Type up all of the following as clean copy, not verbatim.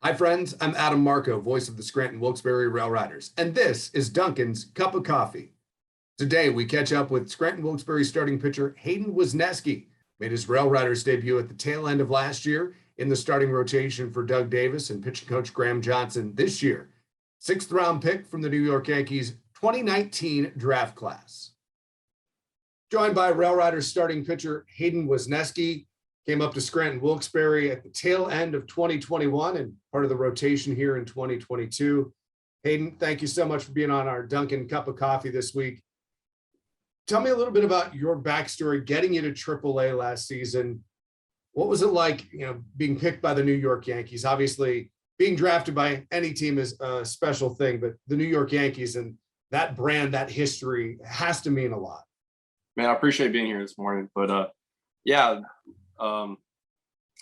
Hi, friends. I'm Adam Marco, voice of the Scranton Wilkes-Barre RailRiders, and this is Dunkin's Cup of Coffee. Today, we catch up with Scranton Wilkes-Barre starting pitcher Hayden Wesneski. Made his RailRiders debut at the tail end of last year in the starting rotation for Doug Davis and pitching coach Graham Johnson this year. Sixth-round pick from the New York Yankees 2019 draft class. Joined by RailRiders starting pitcher Hayden Wesneski. Came up to Scranton Wilkes-Barre at the tail end of 2021 and part of the rotation here in 2022. Hayden, thank you so much for being on our Dunkin' Cup of Coffee this week. Tell me a little bit about your backstory, getting you to AAA last season. What was it like, being picked by the New York Yankees? Obviously, being drafted by any team is a special thing, but the New York Yankees and that brand, that history has to mean a lot. Man, I appreciate being here this morning, but yeah.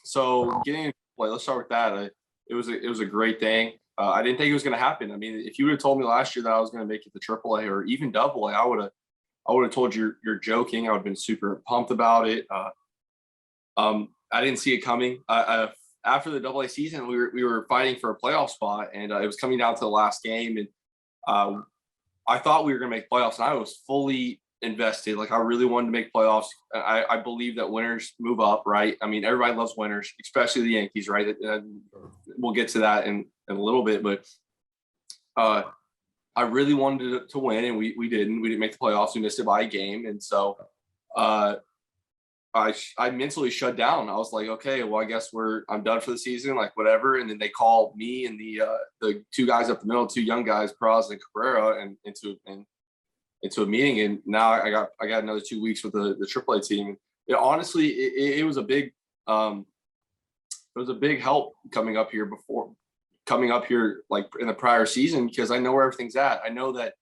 So getting into play, let's start with that. It was a great thing. I didn't think it was going to happen. I mean, if you would have told me last year that I was going to make it to AAA or even AA, I would have told you you're joking. I would have been super pumped about it. I didn't see it coming. After the AA season, we were fighting for a playoff spot, and it was coming down to the last game, and I thought we were going to make playoffs, and I was fully invested. Like, I really wanted to make playoffs. I believe that winners move up, right? I mean, everybody loves winners, especially the Yankees, right? We'll get to that in a little bit, but I really wanted to win, and we didn't make the playoffs. We missed it by a game, and so I mentally shut down. I was like, okay, well, I guess I'm done for the season, like whatever. And then they called me and the two guys up the middle, two young guys, Praz and Cabrera, and into a meeting, and now I got another 2 weeks with the AAA team. Honestly, it was a big help coming up here like in the prior season, because I know where everything's at. I know that,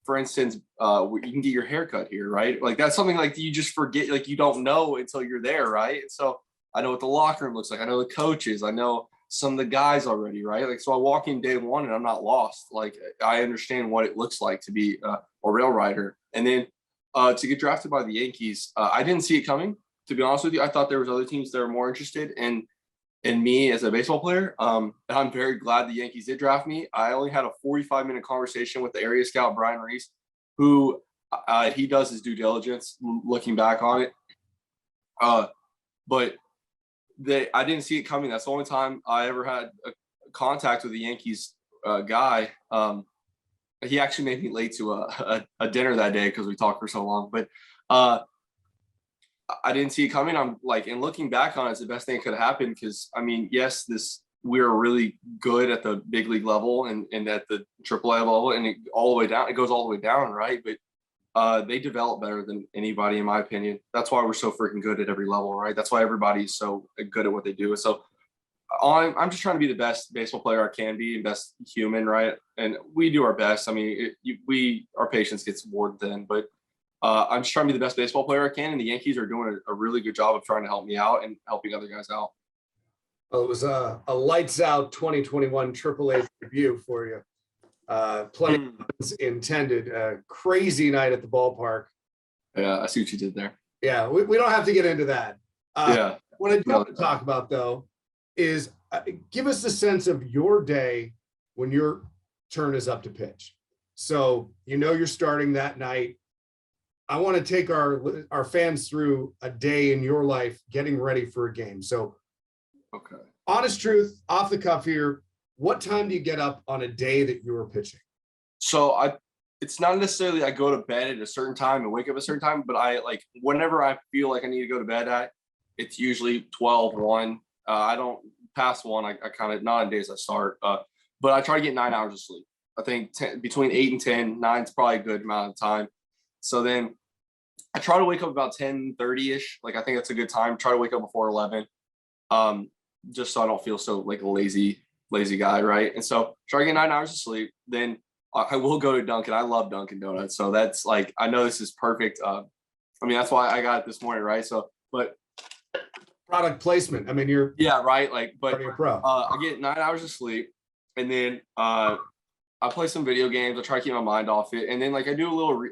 for instance, you can get your haircut here, right? Like, that's something like you just forget, like you don't know until you're there, right? And so I know what the locker room looks like. I know the coaches. I know some of the guys already, right? Like, so I walk in day one and I'm not lost. Like, I understand what it looks like to be a rail rider. And then to get drafted by the Yankees, I didn't see it coming, to be honest with you. I thought there was other teams that were more interested in me as a baseball player. And I'm very glad the Yankees did draft me. I only had a 45-minute conversation with the area scout, Brian Reese, who he does his due diligence looking back on it. But I didn't see it coming. That's the only time I ever had a contact with the Yankees guy. He actually made me late to a dinner that day because we talked for so long. But I didn't see it coming. I'm like, and looking back on it, it's the best thing that could have happened, because, I mean, yes, we're really good at the big league level and at the AAA level, and it goes all the way down, right? But they develop better than anybody, in my opinion. That's why we're so freaking good at every level, right? That's why everybody's so good at what they do. So I'm just trying to be the best baseball player I can be, and best human, right? And we do our best. I mean, our patience gets worn thin, but I'm just trying to be the best baseball player I can, and the Yankees are doing a really good job of trying to help me out and helping other guys out. Well, it was a lights out 2021 AAA debut for you. Plenty of runs intended. Crazy night at the ballpark. Yeah, I see what you did there. Yeah, we don't have to get into that. Yeah. What I do want to talk about, though, is give us a sense of your day when your turn is up to pitch. So you're starting that night. I want to take our fans through a day in your life getting ready for a game. So, okay, honest truth, off the cuff here, what time do you get up on a day that you're pitching? So it's not necessarily I go to bed at a certain time and wake up at a certain time, but whenever I feel like I need to go to bed it's usually 12, 1. I don't pass 1. I kind of, not on days I start, but I try to get 9 hours of sleep. I think between 8 and 10, 9 is probably a good amount of time. So then I try to wake up about 10:30-ish. Like, I think that's a good time. Try to wake up before 11, just so I don't feel so like a lazy guy, right? And so try to get 9 hours of sleep. Then I will go to Dunkin'. I love Dunkin' Donuts. So that's like, I know this is perfect. I mean, that's why I got it this morning, right? So, but product placement. I mean, yeah, right. Like, but pro. I get 9 hours of sleep, and then I play some video games. I try to keep my mind off it, and then like I do a little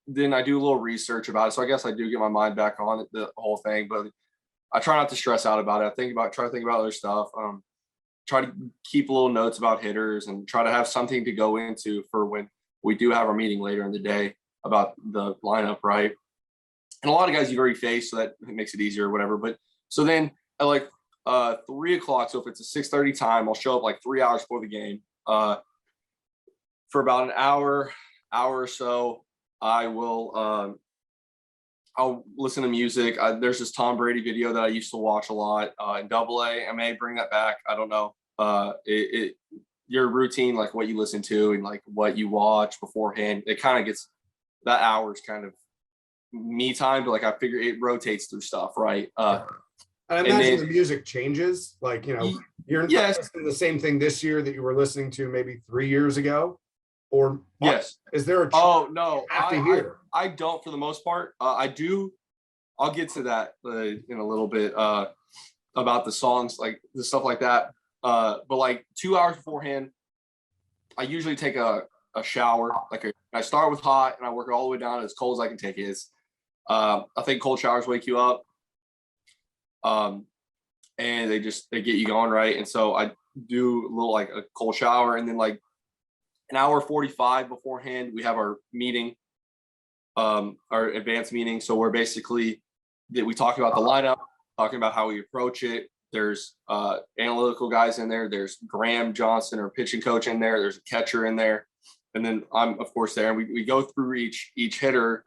then I do a little research about it. So I guess I do get my mind back on it, the whole thing, but I try not to stress out about it. Try to think about other stuff. try to keep little notes about hitters and try to have something to go into for when we do have our meeting later in the day about the lineup, right? And a lot of guys you've already faced, so that makes it easier or whatever. But so then at like 3 o'clock, so if it's a 6:30 time, I'll show up like 3 hours before the game. For about an hour or so, I will I'll listen to music. There's this Tom Brady video that I used to watch a lot in AA. I may bring that back. I don't know. Your routine, like what you listen to and like what you watch beforehand, it kind of gets that hour's kind of me time, but like I figure it rotates through stuff, right? And I imagine the music changes. Like, you're not listening to the same thing this year that you were listening to maybe 3 years ago, or yes. Is there a? Oh no, I I don't for the most part. I do. I'll get to that in a little bit about the songs, like the stuff like that. But like 2 hours beforehand, I usually take a shower. I start with hot and I work it all the way down as cold as I can take it. I think cold showers wake you up. And they get you going, right? And so I do a little like a cold shower, and then like an hour 45 beforehand, we have our meeting, our advanced meeting. So we're basically we talk about the lineup, talking about how we approach it. There's analytical guys in there. There's Graham Johnson, our pitching coach, in there. There's a catcher in there, and then I'm of course there. And we go through each hitter,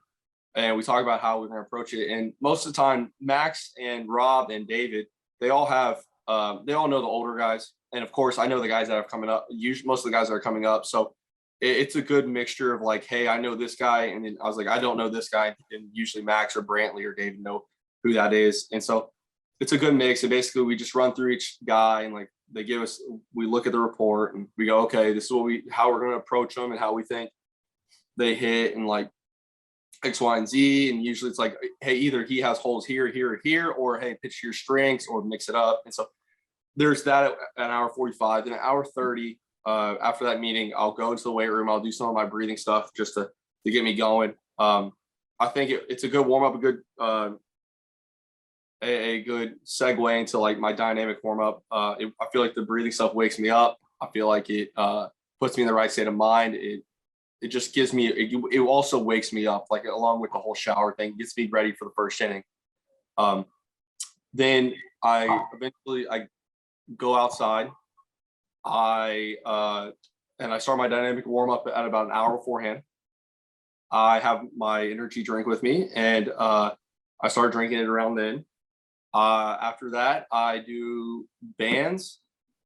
and we talk about how we're going to approach it. And most of the time, Max and Rob and David, they all know the older guys. And of course, I know the guys that are coming up. Usually, most of the guys that are coming up. So it's a good mixture of like, hey, I know this guy, and then I was like, I don't know this guy. And usually Max or Brantley or David know who that is. And so it's a good mix. And basically, we just run through each guy, and like we look at the report, and we go, okay, this is how we're going to approach them and how we think they hit, and like X, Y, and Z. And usually it's like, hey, either he has holes here, here, or here, or hey, pitch your strengths, or mix it up. And so there's that at an hour 45. Then an hour 30, after that meeting, I'll go into the weight room. I'll do some of my breathing stuff just to get me going. I think it's a good warm up, a good segue into like my dynamic warm up. I feel like the breathing stuff wakes me up. I feel like it puts me in the right state of mind. It just gives me, it also wakes me up, like along with the whole shower thing, gets me ready for the first inning. Then I go outside. I start my dynamic warm up at about an hour beforehand. I have my energy drink with me, and I start drinking it around then. After that, I do bands.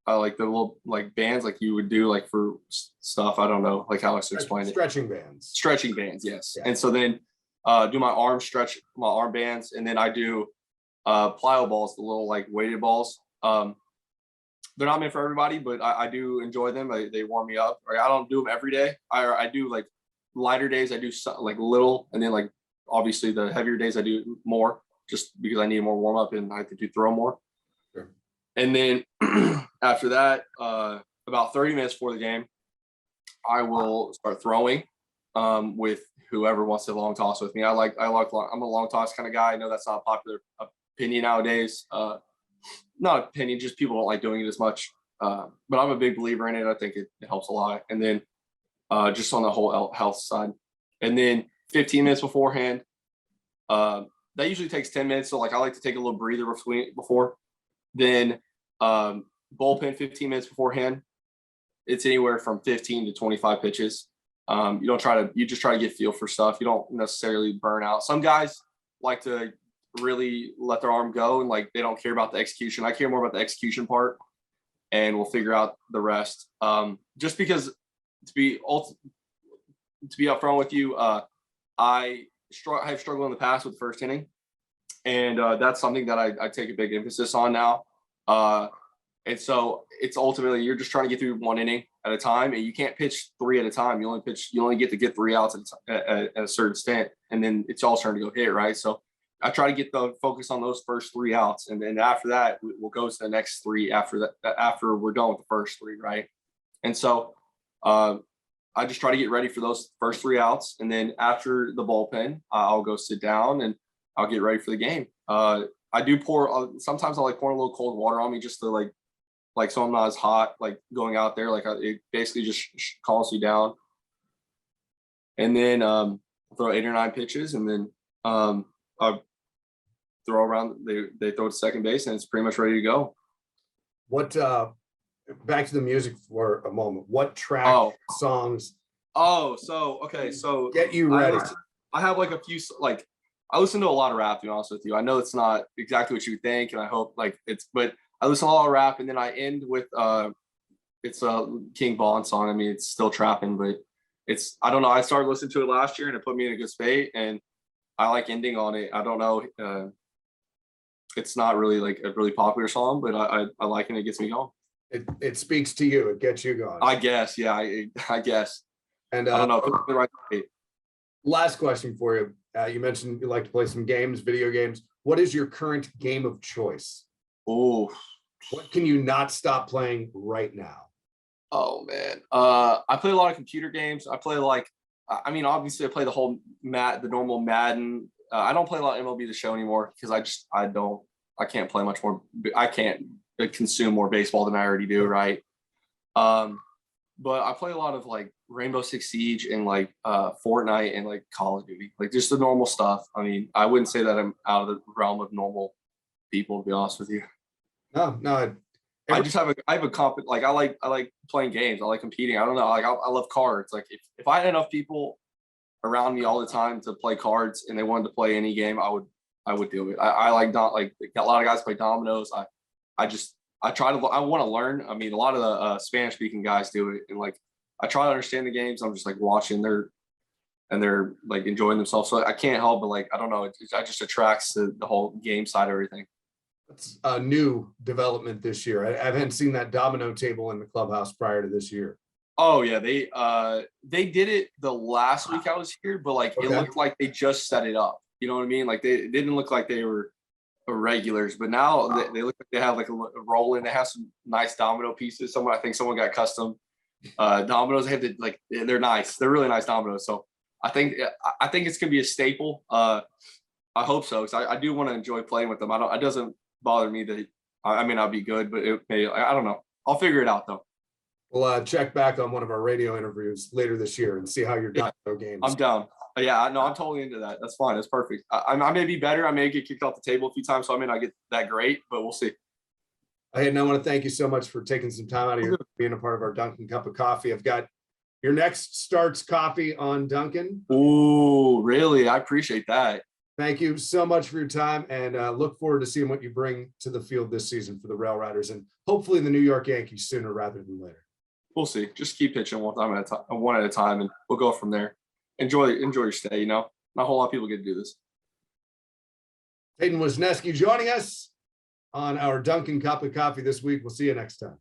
I like the little like bands like you would do like for stuff. I don't know like how else to explain it. Stretching bands. Stretching bands, yes. Yeah. And so then do my arm bands, and then I do plyo balls, the little like weighted balls. They're not meant for everybody, but I do enjoy them. They warm me up. I don't do them every day. I do like lighter days. I do like little, and then like obviously the heavier days I do more, just because I need more warm up and I have to throw more. Sure. And then after that, about 30 minutes before the game, I will start throwing with whoever wants to long toss with me. I'm a long toss kind of guy. I know that's not a popular opinion nowadays. Not opinion, just people don't like doing it as much. But I'm a big believer in it. I think it helps a lot. And then just on the whole health side. And then 15 minutes beforehand, that usually takes 10 minutes. So like I like to take a little breather before. Then bullpen 15 minutes beforehand. It's anywhere from 15 to 25 pitches. You just try to get feel for stuff. You don't necessarily burn out. Some guys like to really let their arm go and like they don't care about the execution. I care more about the execution part, and we'll figure out the rest. Just because to be upfront with you, I have struggled in the past with the first inning, and that's something that I take a big emphasis on now. And so it's ultimately you're just trying to get through one inning at a time, and you can't pitch three at a time. You only get to get 3 outs at a certain stint, and then it's all starting to go hit, right? So I try to get the focus on those first 3 outs, and then after that we'll go to the next 3 after we're done with the first 3, right? And so I just try to get ready for those first 3 outs, and then after the bullpen, I'll go sit down and I'll get ready for the game. I do sometimes I like pouring a little cold water on me just to like like so I'm not as hot like going out there. Like it basically just calms you down. And then throw 8 or 9 pitches, and then I throw around. They throw to second base, and it's pretty much ready to go. What back to the music for a moment. What track songs So get you ready? I have like a few, like I listen to a lot of rap, to be honest with you. I know it's not exactly what you would think, and I hope like but I listen to a lot of rap, and then I end with it's a King Von song. I mean, it's still trapping, but I don't know. I started listening to it last year, and it put me in a good state, and I like ending on it. I don't know. It's not really like a really popular song, but I like it. And it gets me going. It speaks to you. It gets you going. I guess. Yeah. I guess. And I don't know. If it's the right way. Last question for you. You mentioned you like to play some games, video games. What is your current game of choice? Oh, what can you not stop playing right now? Oh man. I play a lot of computer games. I play I mean, obviously I play the normal Madden. I don't play a lot of MLB The Show anymore because I can't play much more. I can't consume more baseball than I already do. Right. But I play a lot of like Rainbow Six Siege and like Fortnite and like Call of Duty, like just the normal stuff. I mean, I wouldn't say that I'm out of the realm of normal people, to be honest with you. No. I have a comp, like I like playing games. I like competing. I don't know. Like I love cards. Like if I had enough people around me all the time to play cards and they wanted to play any game, I would do it. I like not like a lot of guys play dominoes. I want to learn. I mean, a lot of the Spanish speaking guys do it, and like I try to understand the games. I'm just like watching they're like enjoying themselves. So I can't help but like I don't know. It just attracts the whole game side of everything. That's a new development this year. I haven't seen that domino table in the clubhouse prior to this year. Oh yeah, they did it the last week I was here, but like It looked like they just set it up. You know what I mean? Like it didn't look like they were regulars, but now they look like they have like a roll in. They have some nice domino pieces. I think someone got custom dominoes. They have they're nice. They're really nice dominoes. So I think it's gonna be a staple. I hope so, because I do want to enjoy playing with them. It doesn't bother me that I mean I'll be good, but I don't know. I'll figure it out though. We'll check back on one of our radio interviews later this year and see how your domino games. I'm down. Yeah, no, I'm totally into that. That's fine. That's perfect. I may be better. I may get kicked off the table a few times, so I may not get that great, but we'll see. Hey, and I want to thank you so much for taking some time out of your being a part of our Dunkin' Cup of Coffee. I've got your next starts coffee on Dunkin'. Oh, really? I appreciate that. Thank you so much for your time, and look forward to seeing what you bring to the field this season for the RailRiders and hopefully the New York Yankees sooner rather than later. We'll see. Just keep pitching one at a time, and we'll go from there. Enjoy your stay. You know, not a whole lot of people get to do this. Hayden Wesneski joining us on our Dunkin' Cup of Coffee this week. We'll see you next time.